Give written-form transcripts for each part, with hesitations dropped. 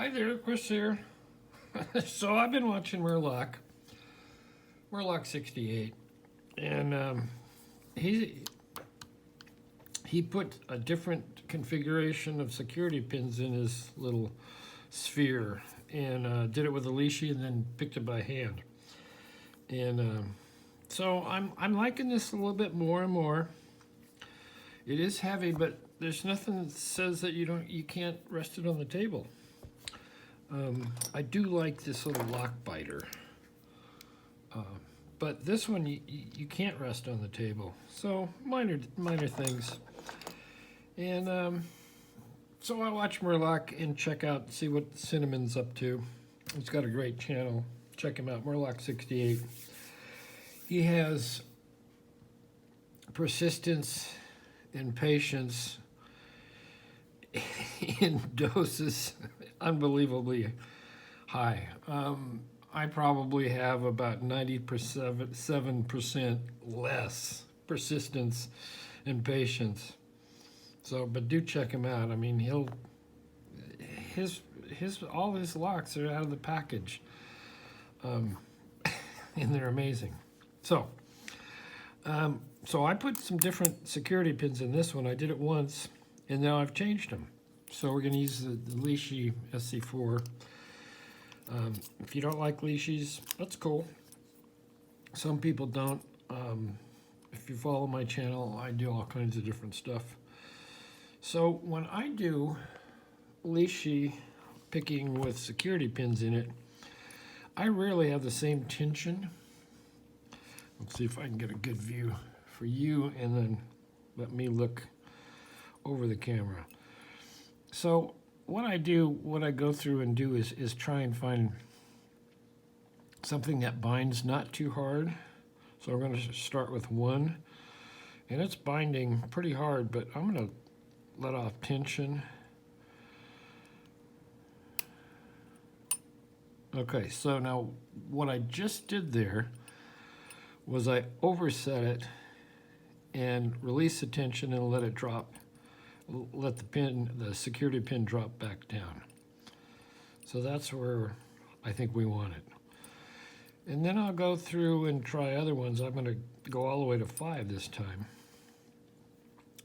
Hi there, Chris here. So I've been watching Murloc 68, and he he put a different configuration of security pins in his little sphere, and did it with a leashy, and then picked it by hand. And so I'm liking this a little bit more and more. It is heavy, but there's nothing that says that you can't rest it on the table. I do like this little lock biter, but this one you can't rest on the table. So minor things, and so I watch Murloc and check out, see what Cinnamon's up to. He's got a great channel. Check him out, Murloc 68. He has persistence and patience in doses unbelievably high. I probably have about 97% less persistence and patience. So, but do check him out. I mean, all his locks are out of the package, and they're amazing. So, so I put some different security pins in this one. I did it once, and now I've changed them. So we're going to use the Lishi SC4. If you don't like Lishis, that's cool. Some people don't. If you follow my channel, I do all kinds of different stuff. So when I do Lishi picking with security pins in it, I rarely have the same tension. Let's see if I can get a good view for you, and then let me look over the camera. So what I go through and do is try and find something that binds not too hard. So I'm going to start with one, and it's binding pretty hard, but I'm going to let off tension. Okay, so now what I just did there was I overset it and release the tension and let it drop. Let the security pin drop back down. So that's where I think we want it. And then I'll go through and try other ones. I'm going to go all the way to 5 this time.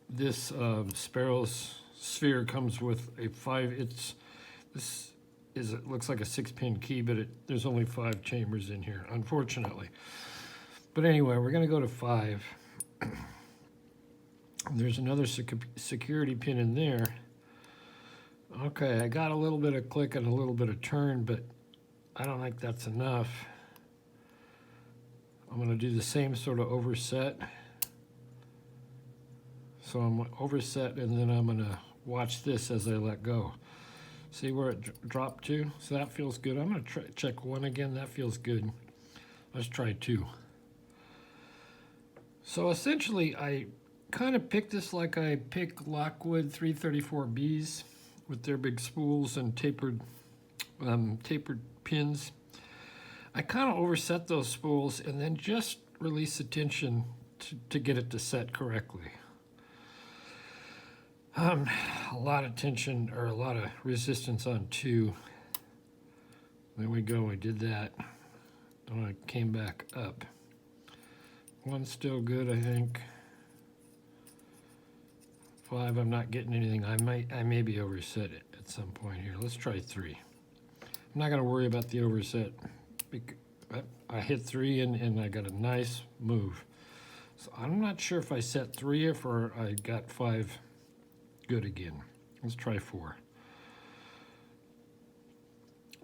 This Sparrow's sphere comes with a 5. It looks like a 6-pin key, but there's only 5 chambers in here, unfortunately. But anyway, we're going to go to 5. There's another security pin in there. Okay, I got a little bit of click and a little bit of turn, but I don't think that's enough. I'm going to do the same sort of overset. So I'm overset, and then I'm going to watch this as I let go. See where it dropped to? So that feels good. I'm going to check 1 again. That feels good. Let's try 2. So essentially, I kind of pick this like I pick Lockwood 334Bs with their big spools and tapered pins. I kind of overset those spools and then just release the tension to get it to set correctly. A lot of tension, or a lot of resistance on 2. There we go, I did that. Then I came back up. 1's still good, I think. 5, I'm not getting anything. I maybe overset it at some point here. Let's try 3. I'm not going to worry about the overset. I hit 3 and I got a nice move. So I'm not sure if I set 3 or I got 5 good again. Let's try 4.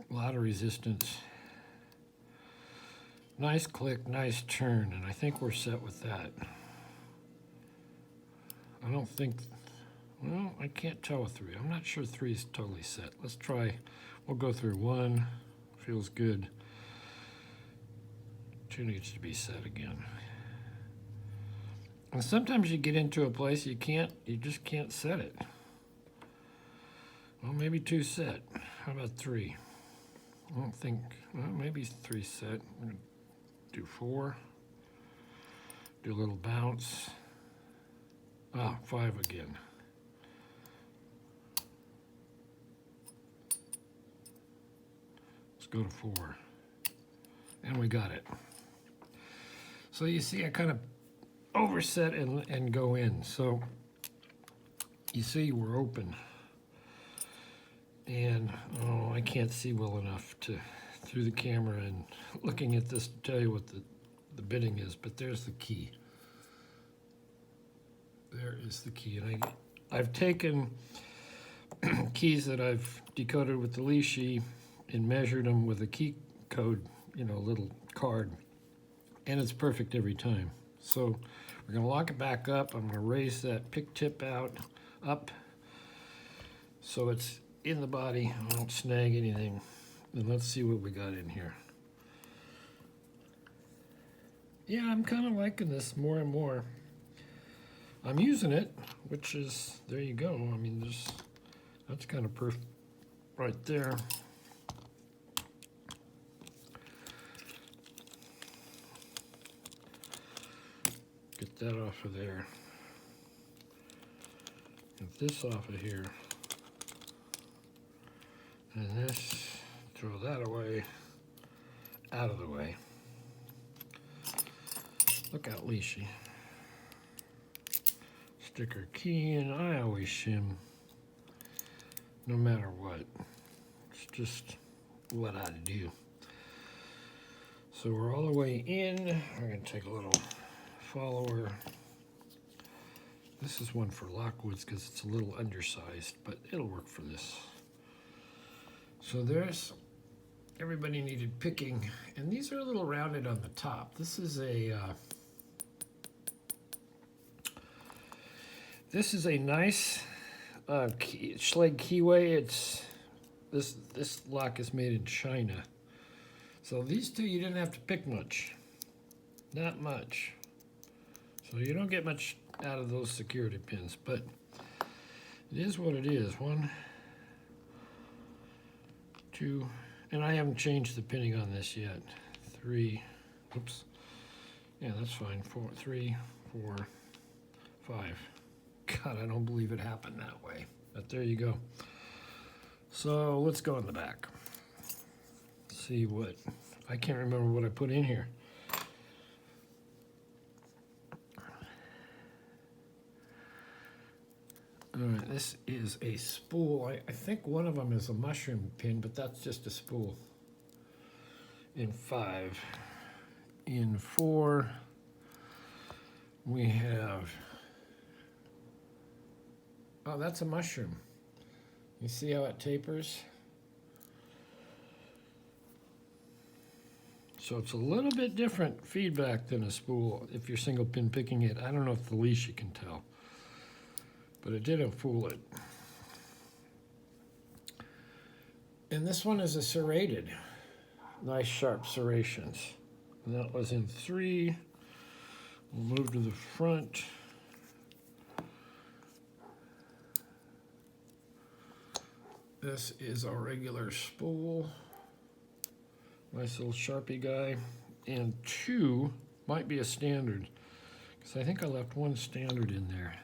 A lot of resistance. Nice click, nice turn, and I think we're set with that. I don't think, well, I can't tell with 3. I'm not sure 3 is totally set. Let's try, we'll go through 1. Feels good. 2 needs to be set again. And sometimes you get into a place you just can't set it. Well, maybe 2 set. How about 3? I don't think, well, maybe 3 set. I'm gonna do 4. Do a little bounce. 5 again. go to 4. And we got it. So you see I kind of overset and go in. So you see we're open. And oh, I can't see well enough through the camera and looking at this to tell you what the bitting is, but there's the key. There is the key. And I've taken keys that I've decoded with the Lishi and measured them with a key code, little card, and it's perfect every time. So we're going to lock it back up. I'm going to raise that pick tip up so it's in the body. I don't snag anything. And let's see what we got in here. Yeah, I'm kind of liking this more and more. I'm using it, which is, there you go. I mean, that's kind of perfect right there. Get that off of there. Get this off of here. And this, throw that away, out of the way. Look out, Lishi. Stick our key in. I always shim, no matter what. It's just what I do. So we're all the way in. We're going to take a little follower. This is one for Lockwoods because it's a little undersized, but it'll work for this. So there's, everybody needed picking, and these are a little rounded on the top. This is a nice Schlage keyway. It's this lock is made in China. So these two you didn't have to pick much, not much. So you don't get much out of those security pins, but it is what it is. 1, 2, and I haven't changed the pinning on this yet. 3, oops, yeah, that's fine. 4, 3, 4, 5. God, I don't believe it happened that way, but there you go. So let's go in the back. See what, I can't remember what I put in here. All right, this is a spool. I think one of them is a mushroom pin, but that's just a spool. In 5. In 4, we have, oh, that's a mushroom. You see how it tapers? So it's a little bit different feedback than a spool if you're single pin picking it. I don't know if the Lishi can tell, but it didn't fool it. And this one is a serrated. Nice sharp serrations. And that was in 3. We'll move to the front. This is our regular spool. Nice little Sharpie guy. And 2 might be a standard, because I think I left 1 standard in there.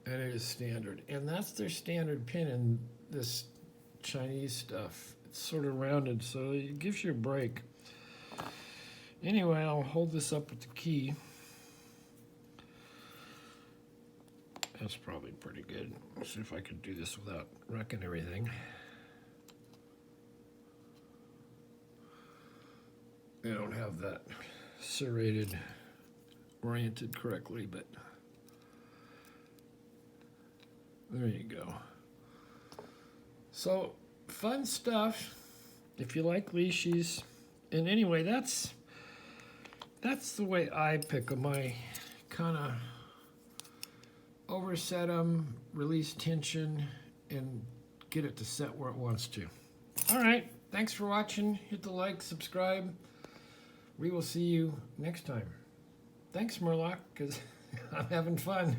And it is standard. And that's their standard pin in this Chinese stuff. It's sort of rounded, so it gives you a break. Anyway, I'll hold this up with the key. That's probably pretty good. Let's see if I can do this without wrecking everything. I don't have that serrated oriented correctly, but there you go. So, fun stuff if you like Lishis. And anyway, that's the way I pick them. I kind of overset them, release tension, and get it to set where it wants to. All right, thanks for watching. Hit the like, subscribe. We will see you next time. Thanks, Murloc, because I'm having fun.